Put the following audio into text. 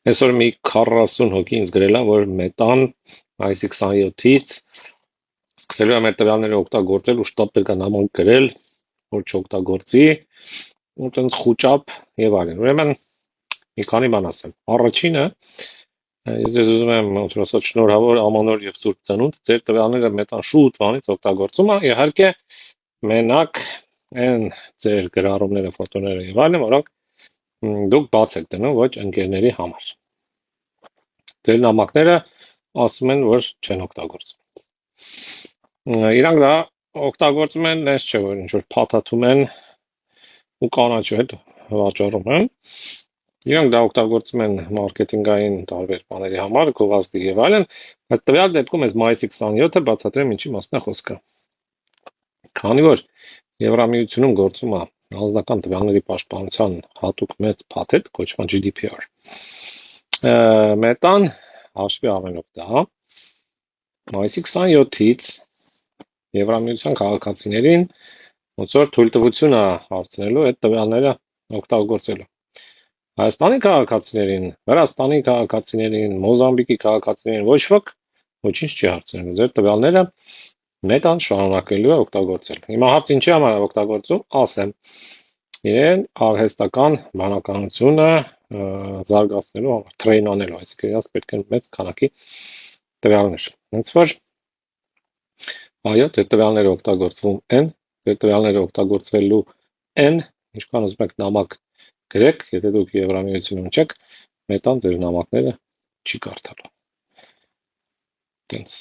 Այսօր մի 40 հոգի ինձ գրել է, որ մետան մայիսի 27-ից սկսելու է մեր տվյալները օգտագործել ու շտապ կա նամակ գրել, որ չօգտագործի, ու տենց խուճապ եւ այլն։ Ուրեմն մի քանի բան ասեմ։ Առաջինը, ես ձեզ ուզում եմ ոնց ասած շնորհավոր ամանոր եւ սուրբ ծնունդ, ձեր տվյալները մետան շուտ վանից օգտագործում է, իհարկե մենակ այն ձեր գրառումները, ֆոտոները եւ այլն, որոնք դուք բաց եք դնում, ոչ ընկերների համար։ Ձեր նամակները ասում են, որ չեն օգտագործում։ Իրանք դա օգտագործում են, այս չէ, որ ինչ որ փաթաթում են ու կանաչու հետ վաճառում են։ Իրանք դա օգտագործում են մարքեթինգային տարբեր բաների համար, գովազդի եւ այլն, բայց տվյալ դեպքում այս մայիսի 27-ը բացատրեմ ինչի մասն է խոսքը։ Քանի որ Եվրամիությունում գործում է անձնական տվյալների պաշտպանության հատուկ մեծ փաթեթ, կոչվում GDPR, մետան հաշվի առնելով դա, մայիսի 27-ից Եվրամիության քաղաքացիներին ոնց որ թույլտվություն է հարցնելու այդ տվյալները օգտագործելու։ Հայաստանի քաղաքացիներին, Վրաստանի քաղաքացիներին, Մոզամբիկի քաղաքացիներին ոչ ոք ոչինչ չի հարցնելու։ Ձեր տվյալները մետան շարունակելու է օգտագործել։ Հիմա հարց ինչի համար է օգտագործում, ասեմ։ Իրեն արհեստական բանականությունը զարգացնելու համար, տրեյնանելու, այսինքն իրաց պետք է մեծ քանակի տվյալներ։ Հենց որ այո, ձեր տվյալները օգտագործվում են, ձեր տվյալները օգտագործվելու են, ինչքան ուզում եք նամակ գրեք, եթե դուք Եվրամիությունում չեք, մետան ձեր նամակները չի կարդալու։ Տենց